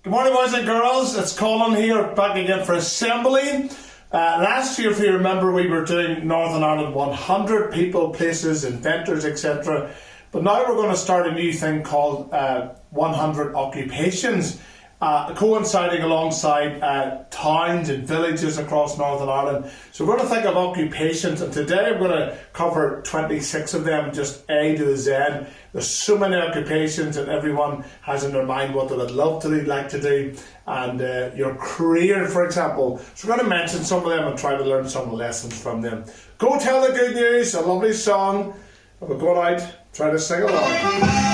Good morning, boys and girls. It's Colin here, back again for Assembly. Last year, if you remember, we were doing Northern Ireland 100 people, places, inventors, etc. But now we're going to start a new thing called 100 occupations, coinciding alongside towns and villages across Northern Ireland. So we're going to think of occupations, and today I'm going to cover 26 of them, just A to the Z. There's so many occupations, and everyone has in their mind what they would love to do, like to do, and your career, for example. So we're going to mention some of them and try to learn some lessons from them. Go Tell the Good News, a lovely song. We're going out, try to sing along.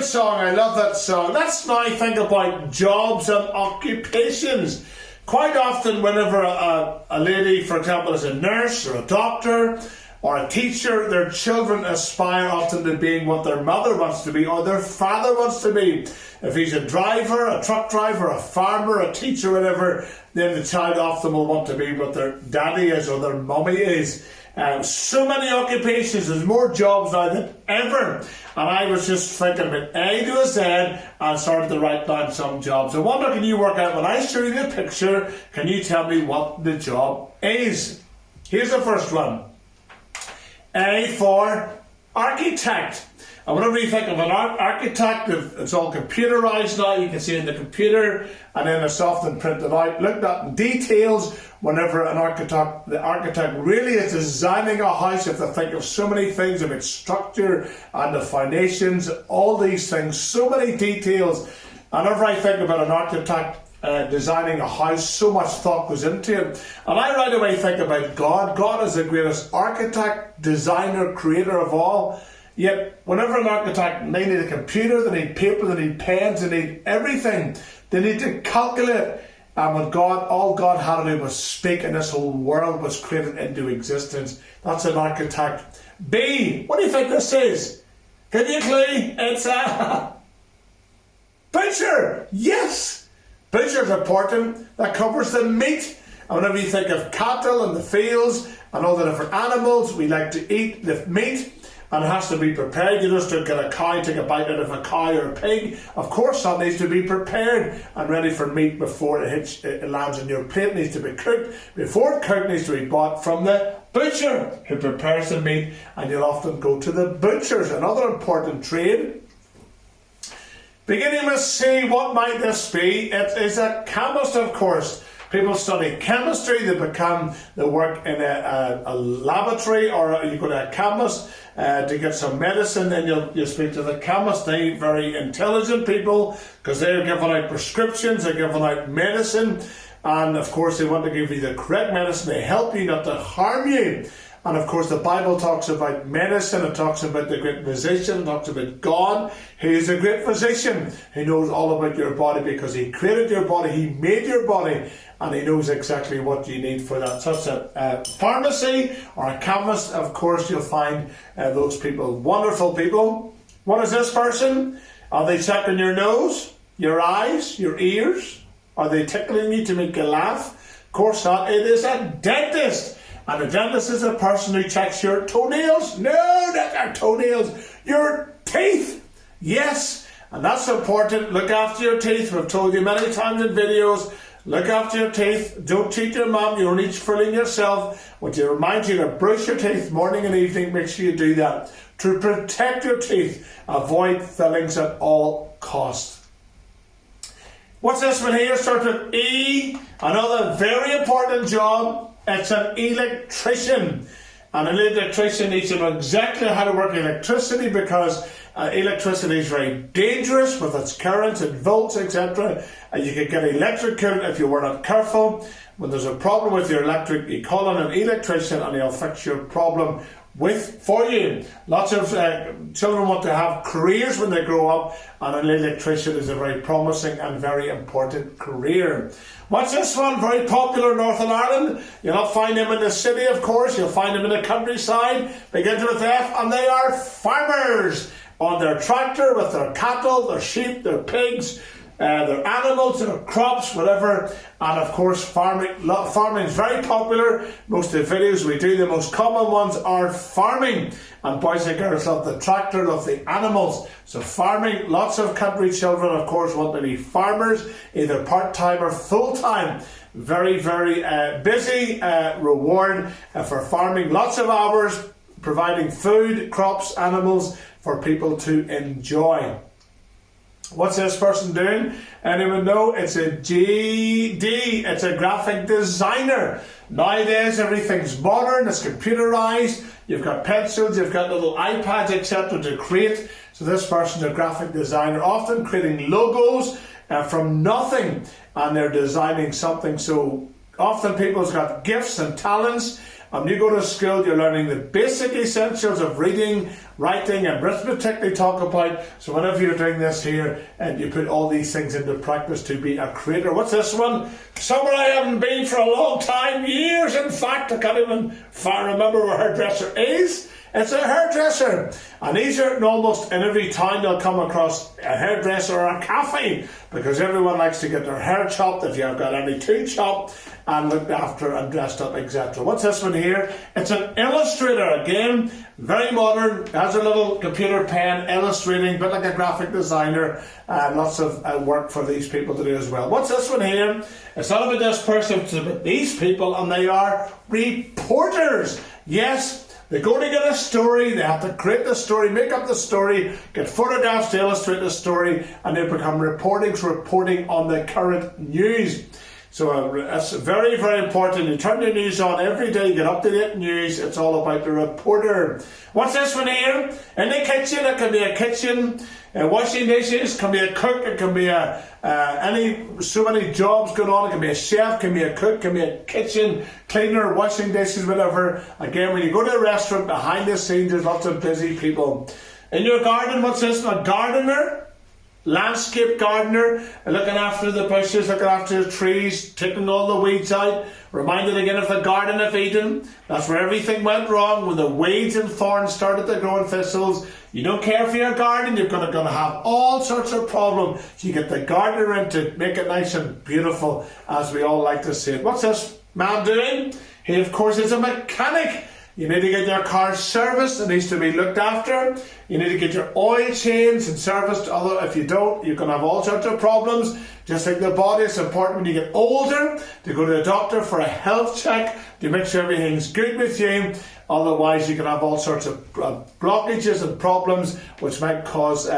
Song. I love that song. Let's now think about jobs and occupations. Quite often, whenever a lady, for example, is a nurse or a doctor or a teacher, their children aspire often to being what their mother wants to be or their father wants to be. If he's a driver, a truck driver, a farmer, a teacher, whatever, then the child often will want to be what their daddy is or their mummy is. So many occupations, there's more jobs now than ever. And I was just thinking about A to a Z and started to write down some jobs. I wonder, can you work out, when I show you the picture, can you tell me what the job is? Here's the first one. A for architect. And whenever you think of an architect, it's all computerised now. You can see it in the computer, and then it's often printed out, looked at in details. Whenever the architect really is designing a house, you have to think of so many things about structure and the foundations, all these things, so many details. And whenever I think about an architect designing a house, so much thought goes into it. And I right away think about God. God is the greatest architect, designer, creator of all. Yet, whenever an architect, they need a computer, they need paper, they need pens, they need everything. They need to calculate. And when all God had to do was speak, and this whole world was created into existence. That's an architect. B, what do you think this is? Can you clue? It's a butcher. Yes! Butcher's important. That covers the meat. And whenever you think of cattle in the fields and all the different animals, we like to eat the meat. And it has to be prepared. You just don't get a cow, take a bite out of a cow or a pig. Of course, that needs to be prepared and ready for meat before it lands on your plate. It needs to be cooked. Before it cooked, it needs to be bought from the butcher who prepares the meat. And you'll often go to the butchers. Another important trade. Beginning with C, what might this be? It is a chemist, of course. People study chemistry, they work in a laboratory, or you go to a chemist to get some medicine, and you speak to the chemist. They're very intelligent people because they're giving out prescriptions, they're giving out medicine, and of course they want to give you the correct medicine to help you, not to harm you. And of course the Bible talks about medicine, it talks about the great physician, it talks about God. He is a great physician. He knows all about your body because he created your body, he made your body, and he knows exactly what you need for that. So it's a pharmacy or a chemist. Of course you'll find those people, wonderful people. What is this person? Are they checking your nose, your eyes, your ears? Are they tickling you to make you laugh? Of course not. It is a dentist. And a dentist is a person who checks your toenails. No, not your toenails. Your teeth. Yes. And that's important. Look after your teeth. We've told you many times in videos. Look after your teeth. Don't cheat your mum. You're only fooling yourself. When you remind you to brush your teeth morning and evening, make sure you do that. To protect your teeth, avoid fillings at all costs. What's this one here? Starts with E. Another very important job. It's an electrician. And an electrician needs to know exactly how to work electricity because electricity is very dangerous with its currents and volts, etc. And you can get electrocuted if you were not careful. When there's a problem with your electric, you call on an electrician and he'll fix your problem for you. Lots of children want to have careers when they grow up, and an electrician is a very promising and very important career. What's this one? Very popular in Northern Ireland. You'll not find them in the city, of course. You'll find them in the countryside. Begins with F, and they are farmers on their tractor with their cattle, their sheep, their pigs, their animals, their crops, whatever. And of course, farming is very popular. Most of the videos we do, the most common ones are farming. And boys and girls love the tractor, love the animals. So farming, lots of country children, of course, want to be farmers, either part-time or full-time. Very, very busy reward for farming. Lots of hours providing food, crops, animals for people to enjoy. What's this person doing? Anyone know? It's a GD. It's a graphic designer. Nowadays, everything's modern. It's computerized. You've got pencils. You've got little iPads, etc. to create. So this person's a graphic designer, often creating logos from nothing. And they're designing something. So often people's got gifts and talents. When you go to school, you're learning the basic essentials of reading, writing, and arithmetic they talk about. So whenever you're doing this here, and you put all these things into practice to be a creator. What's this one? Somewhere I haven't been for a long time, years in fact. I can't even remember where her hairdresser is. It's a hairdresser. And these are almost in every town you'll come across a hairdresser or a cafe, because everyone likes to get their hair chopped if you've got any too chopped and looked after and dressed up, etc. What's this one here? It's an illustrator. Again, very modern, has a little computer pen, illustrating, a bit like a graphic designer. Lots of work for these people to do as well. What's this one here? It's not about this person, it's about these people, and they are reporters. Yes. They're going to get a story, they have to create the story, make up the story, get photographs to illustrate the story, and they become reporting on the current news. So that's very, very important. You turn the news on every day, get up-to-date news. It's all about the reporter. What's this one here? In the kitchen, it can be a kitchen. Washing dishes, can be a cook. It can be so many jobs going on. It can be a chef, can be a cook, can be a kitchen cleaner, washing dishes, whatever. Again, when you go to a restaurant, behind the scenes, there's lots of busy people. In your garden, what's this? A gardener. Landscape gardener, looking after the bushes, looking after the trees, taking all the weeds out. Reminded again of the Garden of Eden. That's where everything went wrong, when the weeds and thorns started to grow and thistles. You don't care for your garden, you're going to have all sorts of problems. So you get the gardener in to make it nice and beautiful, as we all like to see it. What's this man doing? He, of course, is a mechanic. You need to get your car serviced. It needs to be looked after. You need to get your oil changed and serviced. Although if you don't, you can have all sorts of problems. Just like the body, it's important when you get older to go to a doctor for a health check to make sure everything's good with you. Otherwise, you can have all sorts of blockages and problems which might cause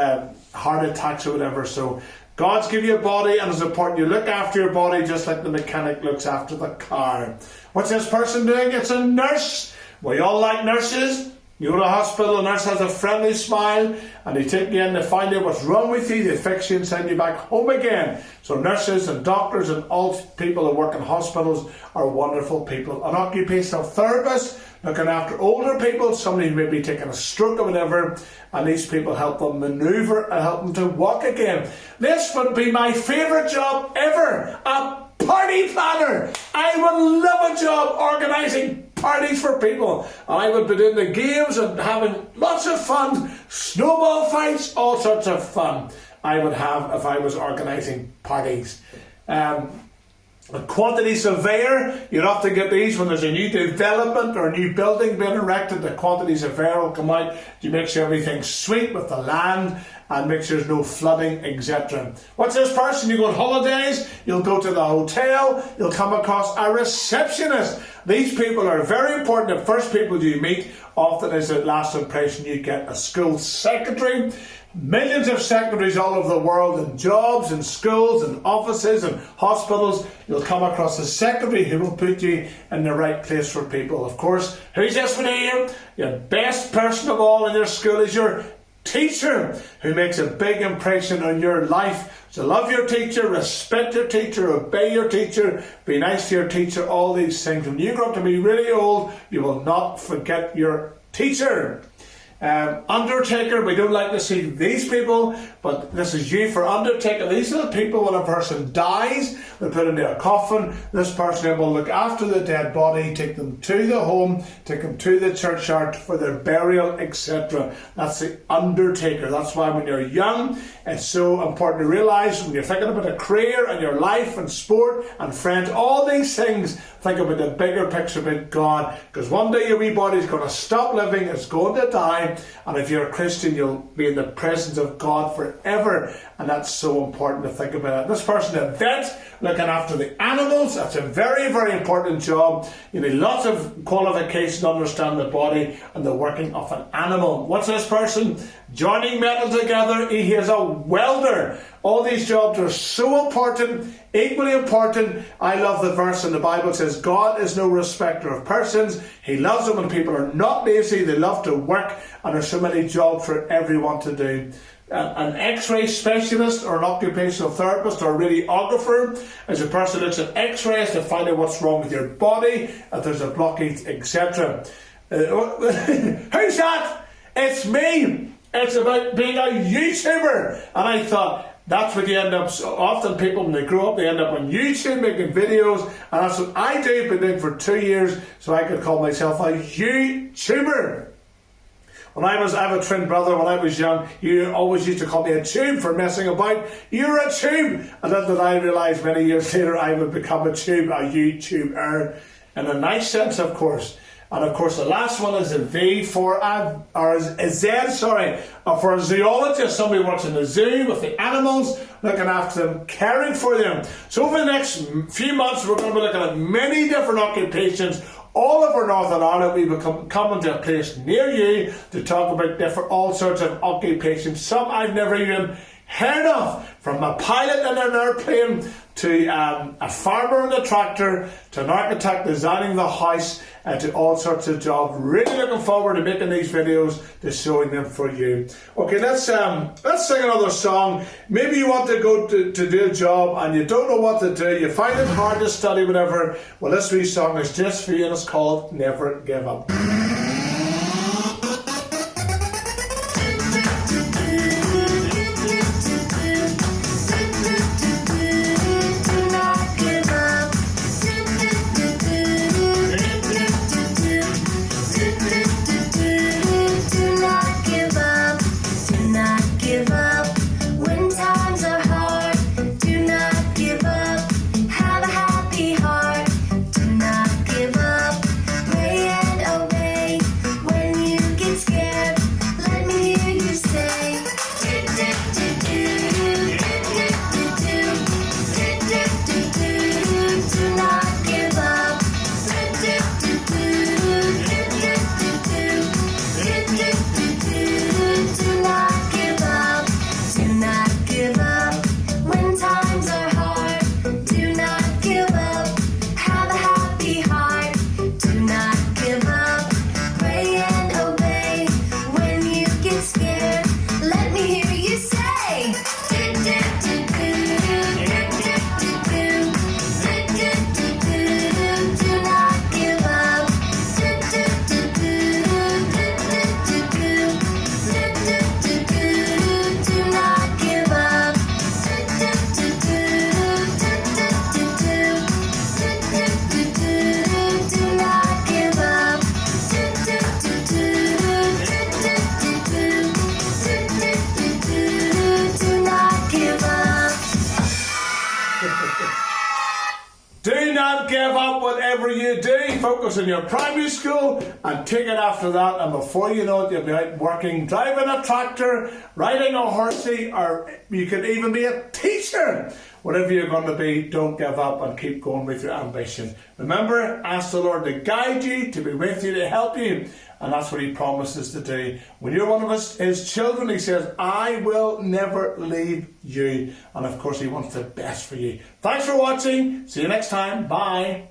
heart attacks or whatever. So God's given you a body, and it's important you look after your body just like the mechanic looks after the car. What's this person doing? It's a nurse. We all like nurses. You go to a hospital, the nurse has a friendly smile, and they take you in to find out what's wrong with you, they fix you and send you back home again. So nurses and doctors and all people who work in hospitals are wonderful people. An occupational therapist looking after older people, somebody who may be taking a stroke or whatever, and these people help them manoeuvre and help them to walk again. This would be my favourite job ever, a party planner. I would love a job organising parties for people. I would be doing the games and having lots of fun, snowball fights, all sorts of fun I would have if I was organising parties. A quantity surveyor, you'd often get these when there's a new development or a new building being erected. The quantity surveyor will come out to make sure everything's sweet with the land and make sure there's no flooding, etc. What's this person? You go on holidays, you'll go to the hotel, you'll come across a receptionist. These people are very important. The first people you meet often is the last impression you get. A school secretary. Millions of secretaries all over the world in jobs, in schools, in offices, and hospitals. You'll come across a secretary who will put you in the right place for people. Of course, who's this one here? Your best person of all in your school is your teacher, who makes a big impression on your life. So love your teacher, respect your teacher, obey your teacher, be nice to your teacher, all these things. When you grow up to be really old, you will not forget your teacher. Undertaker, we don't like to see these people, but this is you for undertaker. These are the people when a person dies, they put into a coffin. This person will look after the dead body, take them to the home, take them to the churchyard for their burial, etc. That's the undertaker. That's why when you're young, it's so important to realise when you're thinking about a career and your life and sport and friends, all these things, think about the bigger picture about God, because one day your wee body's going to stop living, it's going to die, and if you're a Christian, you'll be in the presence of God forever, and that's so important to think about it. This person, a vet, looking after the animals, that's a very, very important job. You need lots of qualification to understand the body and the working of an animal. What's this person? Joining metal together, he is a welder. All these jobs are so important, equally important. I love the verse in the Bible says, God is no respecter of persons. He loves it when people are not lazy, they love to work, and there's so many jobs for everyone to do. An x-ray specialist or an occupational therapist or a radiographer is a person who looks at x-rays to find out what's wrong with your body, if there's a blockage, etc. Who's that? It's me. It's about being a YouTuber. And I thought, that's what you end up, so often people when they grow up, they end up on YouTube making videos, and that's what I do, been doing for 2 years, so I could call myself a YouTuber. I have a twin brother. When I was young, you always used to call me a tube for messing about. You're a tube. And then I realised many years later I would become a tube, a YouTuber, in a nice sense, of course. And of course, the last one is a V for for a zoologist. Somebody works in the zoo with the animals, looking after them, caring for them. So over the next few months, we're going to be looking at many different occupations all over Northern Ireland. We will come into a place near you to talk about all sorts of occupations. Some I've never even heard of, from a pilot in an airplane to a farmer in a tractor to an architect designing the house, to all sorts of jobs. Really looking forward to making these videos, to showing them for you. Okay, let's sing another song. Maybe you want to go to do a job and you don't know what to do, you find it hard to study, whatever. Well, this wee song is just for you, and it's called Never Give Up. Have a happy heart. Do not give up. Pray and obey. Do not give up whatever you do. Focus on your primary school and take it after that. And before you know it, you'll be out working, driving a tractor, riding a horsey, or you could even be a teacher. Whatever you're going to be, don't give up and keep going with your ambition. Remember, ask the Lord to guide you, to be with you, to help you. And that's what He promises to do. When you're one of His children, He says, I will never leave you. And of course, He wants the best for you. Thanks for watching. See you next time. Bye.